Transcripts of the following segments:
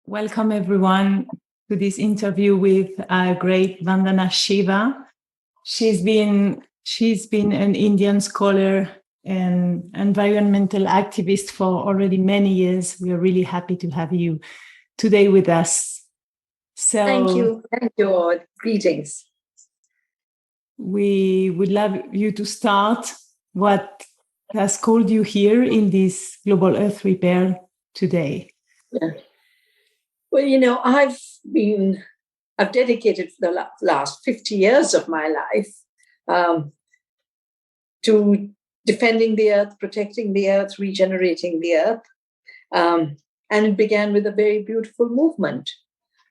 Welcome everyone to this interview with great Vandana Shiva. She's been an Indian scholar and environmental activist for already many years. We are really happy to have you today with us. So thank you. Greetings. We would love you to start what has called you here in this Global Earth Repair today. Yeah. Well, I've dedicated the last 50 years of my life to defending the earth, protecting the earth, regenerating the earth. And it began with a very beautiful movement.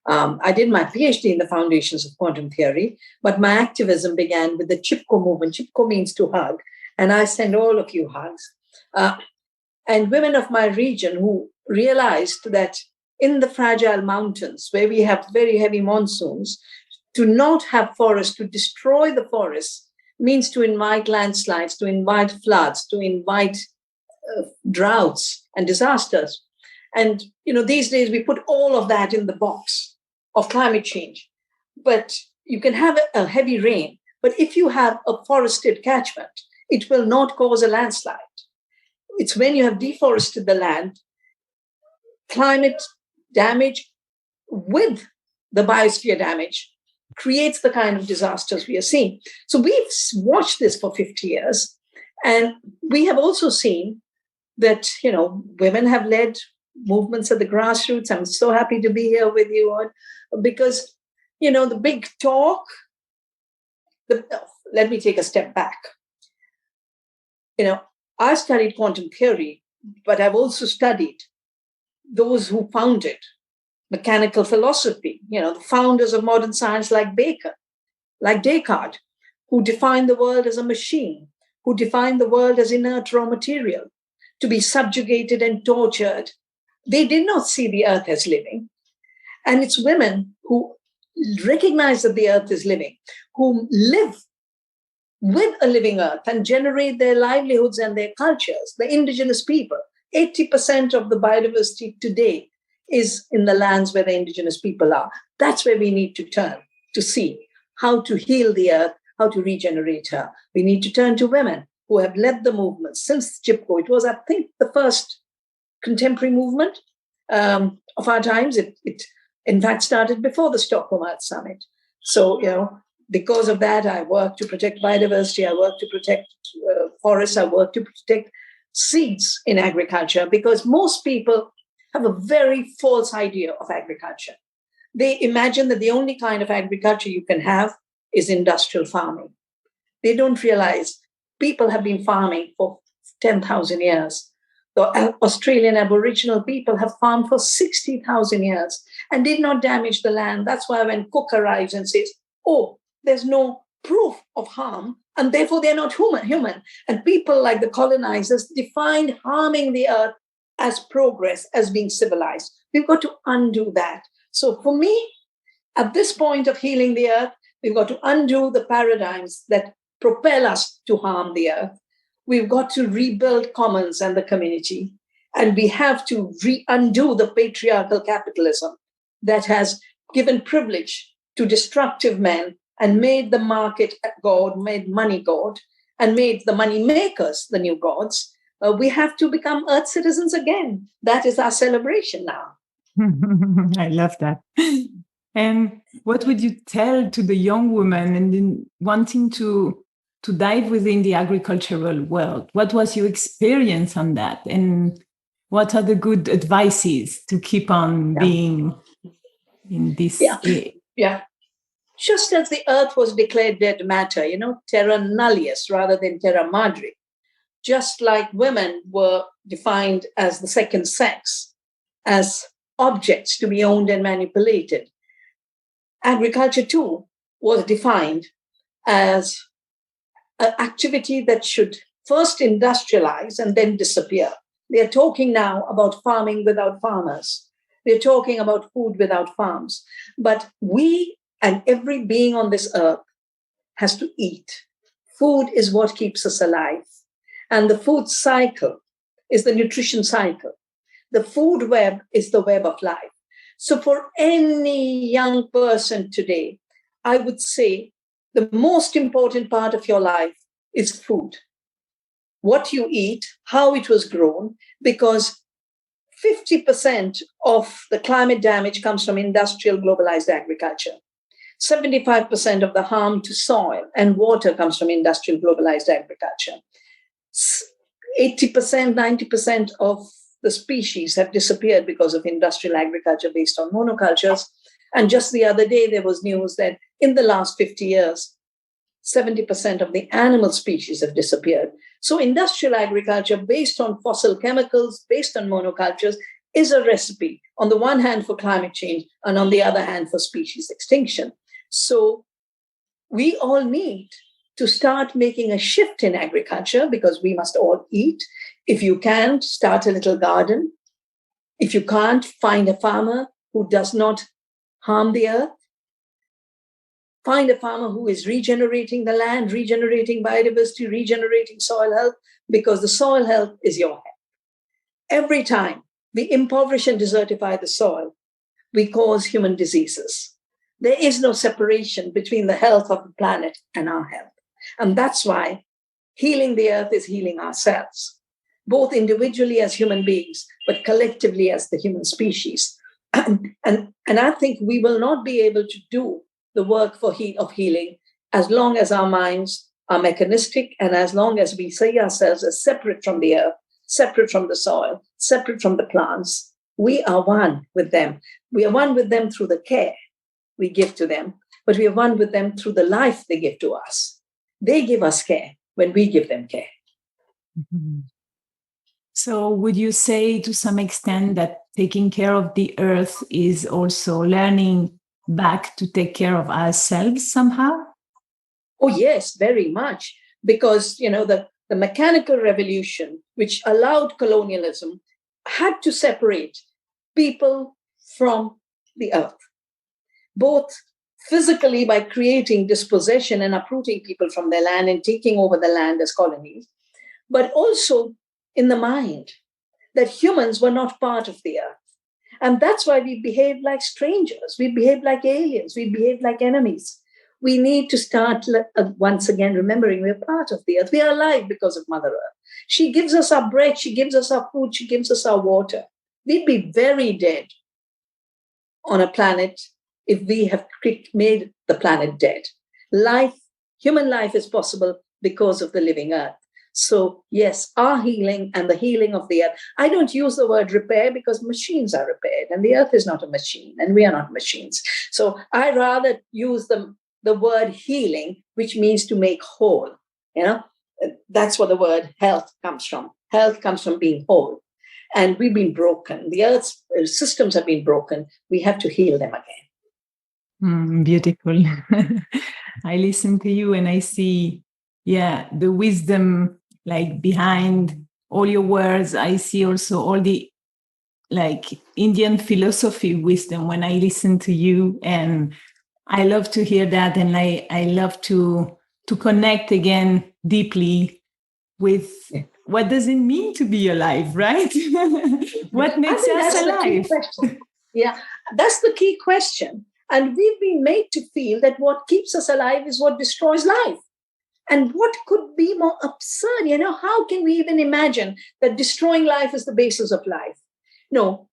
I did my PhD in the foundations of quantum theory, but my activism began with the Chipko movement. Chipko means to hug, and I send all of you hugs. And women of my region who realized that in the fragile mountains where we have very heavy monsoons, to not have forests, to destroy the forests means to invite landslides, to invite floods, to invite droughts and disasters. And, these days we put all of that in the box of climate change. But you can have a heavy rain, but if you have a forested catchment, it will not cause a landslide. It's when you have deforested the land, climate damage with the biosphere damage creates the kind of disasters we are seeing. So we've watched this for 50 years. And we have also seen that, women have led movements at the grassroots. I'm so happy to be here with you all because, the big talk, let me take a step back. I studied quantum theory, but I've also studied those who founded mechanical philosophy, the founders of modern science like Bacon, like Descartes, who defined the world as a machine, who defined the world as inert raw material, to be subjugated and tortured. They did not see the earth as living. And it's women who recognize that the earth is living, who live with a living earth and generate their livelihoods and their cultures, the indigenous people. 80% of the biodiversity today is in the lands where the indigenous people are. That's where we need to turn to see how to heal the earth, how to regenerate her. We need to turn to women who have led the movement since Chipko. It was, I think, the first contemporary movement of our times. It in fact started before the Stockholm Earth Summit. So, because of that, I work to protect biodiversity. I work to protect forests. I work to protect seeds in agriculture, because most people have a very false idea of agriculture. They imagine that the only kind of agriculture you can have is industrial farming. They don't realize people have been farming for 10,000 years. The Australian Aboriginal people have farmed for 60,000 years and did not damage the land. That's why when Cook arrives and says, oh, there's no proof of harm, and therefore they're not human. And people like the colonizers defined harming the earth as progress, as being civilized. We've got to undo that. So for me, at this point of healing the earth, we've got to undo the paradigms that propel us to harm the earth. We've got to rebuild commons and the community. And we have to undo the patriarchal capitalism that has given privilege to destructive men and made the market God, made money God, and made the money makers the new gods. We have to become Earth citizens again. That is our celebration now. I love that. And what would you tell to the young woman and wanting to dive within the agricultural world? What was your experience on that? And what are the good advices to keep on being in this? Yeah. Just as the earth was declared dead matter, terra nullius rather than terra madre, just like women were defined as the second sex, as objects to be owned and manipulated, agriculture too was defined as an activity that should first industrialize and then disappear. They're talking now about farming without farmers. They're talking about food without farms. But we and every being on this earth has to eat. Food is what keeps us alive. And the food cycle is the nutrition cycle. The food web is the web of life. So for any young person today, I would say the most important part of your life is food. What you eat, how it was grown, because 50% of the climate damage comes from industrial globalized agriculture. 75% of the harm to soil and water comes from industrial globalized agriculture. 80%, 90% of the species have disappeared because of industrial agriculture based on monocultures. And just the other day, there was news that in the last 50 years, 70% of the animal species have disappeared. So industrial agriculture based on fossil chemicals, based on monocultures, is a recipe, on the one hand, for climate change, and on the other hand, for species extinction. So we all need to start making a shift in agriculture because we must all eat. If you can, start a little garden. If you can't, find a farmer who does not harm the earth. Find a farmer who is regenerating the land, regenerating biodiversity, regenerating soil health, because the soil health is your health. Every time we impoverish and desertify the soil, we cause human diseases. There is no separation between the health of the planet and our health. And that's why healing the earth is healing ourselves, both individually as human beings, but collectively as the human species. And I think we will not be able to do the work of healing as long as our minds are mechanistic and as long as we see ourselves as separate from the earth, separate from the soil, separate from the plants. We are one with them. We are one with them through the care we give to them, but we are one with them through the life they give to us. They give us care when we give them care. Mm-hmm. So would you say to some extent that taking care of the earth is also learning back to take care of ourselves somehow? Oh, yes, very much. Because, the mechanical revolution, which allowed colonialism, had to separate people from the earth, both physically by creating dispossession and uprooting people from their land and taking over the land as colonies, but also in the mind that humans were not part of the earth. And that's why we behave like strangers. We behave like aliens. We behave like enemies. We need to start once again remembering we're part of the earth. We are alive because of Mother Earth. She gives us our bread. She gives us our food. She gives us our water. We'd be very dead on a planet if we have made the planet dead. Human life is possible because of the living earth. So yes, our healing and the healing of the earth. I don't use the word repair because machines are repaired and the earth is not a machine and we are not machines. So I rather use the word healing, which means to make whole. That's what the word health comes from. Health comes from being whole. And we've been broken. The earth's systems have been broken. We have to heal them again. Beautiful. I listen to you and I see, the wisdom behind all your words. I see also all the Indian philosophy wisdom when I listen to you, and I love to hear that, and I love to connect again deeply with what does it mean to be alive, right? What makes us alive? Yeah, that's the key question. And we've been made to feel that what keeps us alive is what destroys life. And what could be more absurd? How can we even imagine that destroying life is the basis of life? No,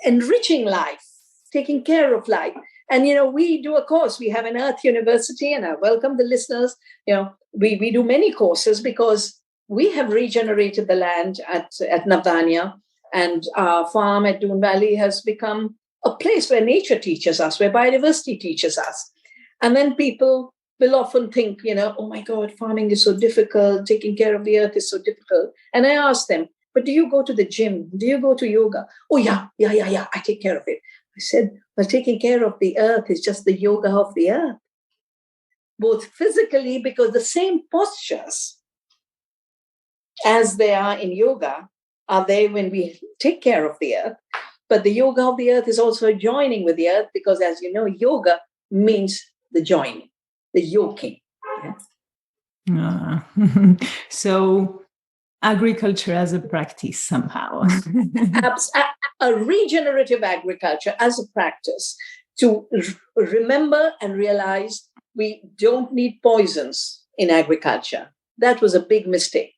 enriching life, taking care of life. And, we do a course. We have an Earth University, and I welcome the listeners. We do many courses because we have regenerated the land at Navdanya, and our farm at Doon Valley has become a place where nature teaches us, where biodiversity teaches us. And then people will often think, oh my God, farming is so difficult, taking care of the earth is so difficult. And I ask them, but do you go to the gym? Do you go to yoga? Oh, yeah, I take care of it. I said, well, taking care of the earth is just the yoga of the earth, both physically, because the same postures as they are in yoga are there when we take care of the earth. But the yoga of the earth is also joining with the earth because, as you know, yoga means the joining, the yoking. So agriculture as a practice somehow. a regenerative agriculture as a practice to remember and realize we don't need poisons in agriculture. That was a big mistake.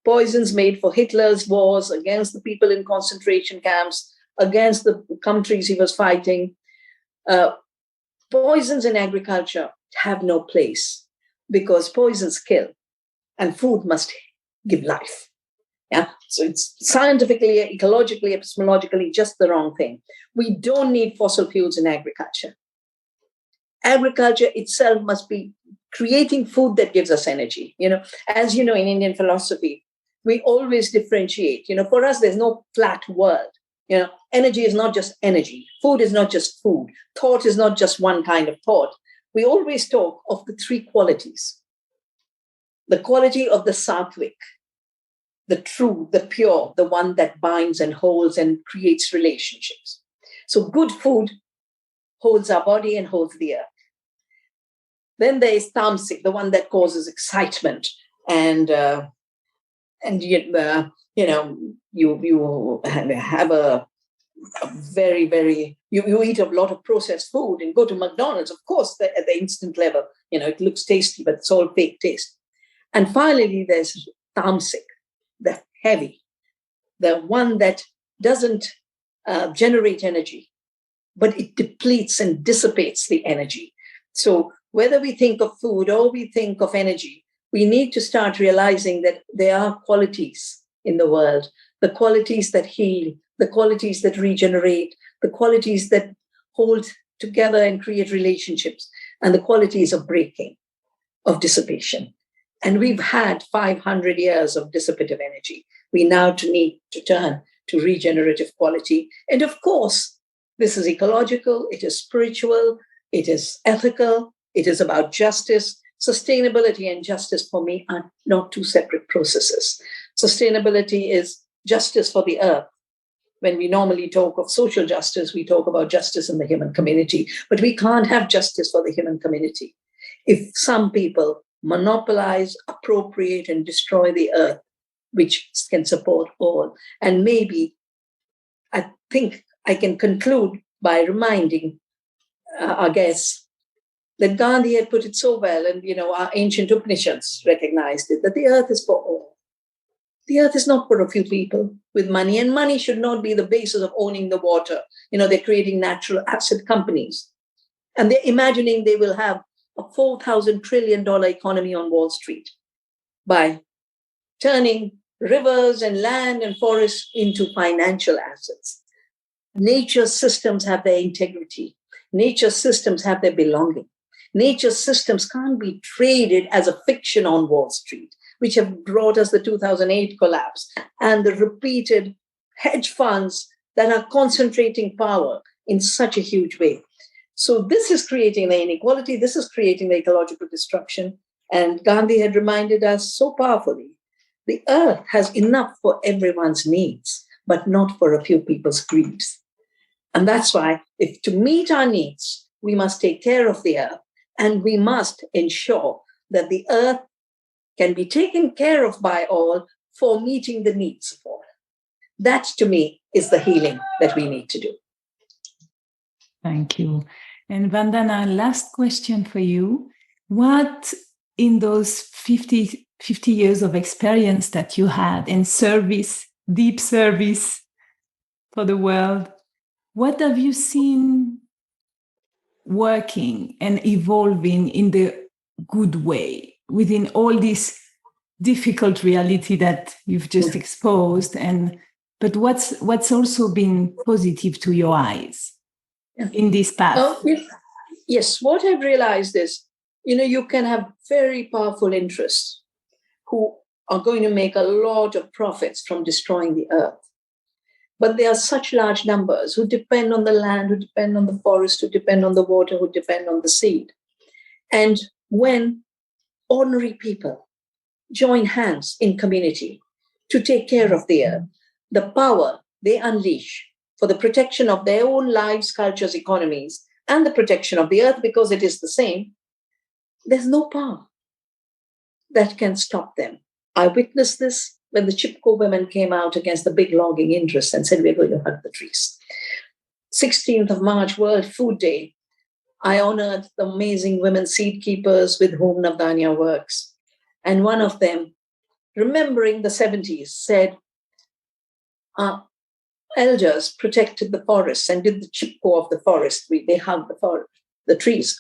Poisons made for Hitler's wars against the people in concentration camps, against the countries he was fighting. Poisons in agriculture have no place because poisons kill and food must give life. Yeah, so it's scientifically, ecologically, epistemologically just the wrong thing. We don't need fossil fuels in agriculture. Agriculture itself must be creating food that gives us energy. As you know, in Indian philosophy, we always differentiate. For us, there's no flat world. Energy is not just energy. Food is not just food. Thought is not just one kind of thought. We always talk of the three qualities. The quality of the sattvic, the true, the pure, the one that binds and holds and creates relationships. So good food holds our body and holds the earth. Then there is tamasic, the one that causes excitement and you have a very, very, you eat a lot of processed food and go to McDonald's, of course, at the instant level, it looks tasty, but it's all fake taste. And finally, there's tamasic, the heavy, the one that doesn't generate energy, but it depletes and dissipates the energy. So whether we think of food or we think of energy, we need to start realizing that there are qualities in the world, the qualities that heal, the qualities that regenerate, the qualities that hold together and create relationships, and the qualities of breaking, of dissipation. And we've had 500 years of dissipative energy. We now need to turn to regenerative quality. And of course, this is ecological, it is spiritual, it is ethical, it is about justice. Sustainability and justice for me are not two separate processes. Sustainability is justice for the earth. When we normally talk of social justice, we talk about justice in the human community, but we can't have justice for the human community if some people monopolize, appropriate, and destroy the earth, which can support all. And maybe I think I can conclude by reminding our guests that Gandhi had put it so well, and our ancient Upanishads recognized it, that the earth is for all. The earth is not for a few people with money, and money should not be the basis of owning the water. They're creating natural asset companies, and they're imagining they will have a $4,000 trillion economy on Wall Street by turning rivers and land and forests into financial assets. Nature systems have their integrity. Nature systems have their belonging. Nature systems can't be traded as a fiction on Wall Street, which have brought us the 2008 collapse and the repeated hedge funds that are concentrating power in such a huge way. So this is creating the inequality, this is creating the ecological destruction. And Gandhi had reminded us so powerfully, the earth has enough for everyone's needs, but not for a few people's greeds. And that's why, if to meet our needs, we must take care of the earth, and we must ensure that the earth can be taken care of by all for meeting the needs of all. That, to me, is the healing that we need to do. Thank you. And Vandana, last question for you. What, in those 50 years of experience that you had in service, deep service for the world, what have you seen working and evolving in the good way within all this difficult reality that you've just exposed? But what's also been positive to your eyes in this path? Yes, what I've realized is, you can have very powerful interests who are going to make a lot of profits from destroying the earth. But there are such large numbers who depend on the land, who depend on the forest, who depend on the water, who depend on the seed. And when ordinary people join hands in community to take care of the earth, the power they unleash for the protection of their own lives, cultures, economies, and the protection of the earth, because it is the same, there's no power that can stop them. I witnessed this when the Chipko women came out against the big logging interests and said, we're going to hug the trees. 16th of March, World Food Day, I honored the amazing women seed keepers with whom Navdanya works. And one of them, remembering the 70s, said, our elders protected the forests and did the Chipko of the forest. They hugged the trees.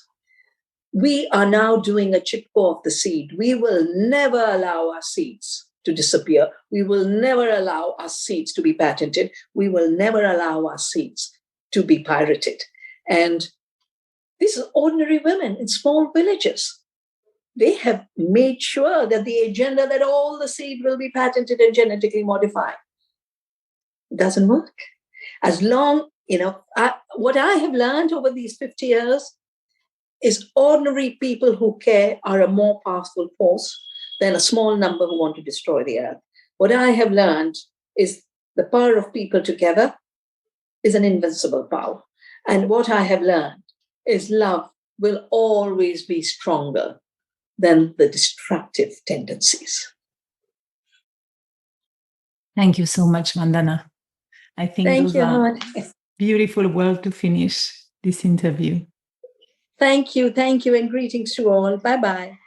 We are now doing a Chipko of the seed. We will never allow our seeds to disappear. We will never allow our seeds to be patented. We will never allow our seeds to be pirated. And these are ordinary women in small villages. They have made sure that the agenda that all the seed will be patented and genetically modified doesn't work. As long, what I have learned over these 50 years is ordinary people who care are a more powerful force than a small number who want to destroy the earth. What I have learned is the power of people together is an invincible power. And what I have learned is love will always be stronger than the destructive tendencies. Thank you so much, Vandana. I think those are beautiful words to finish this interview. Thank you, and greetings to all. Bye-bye.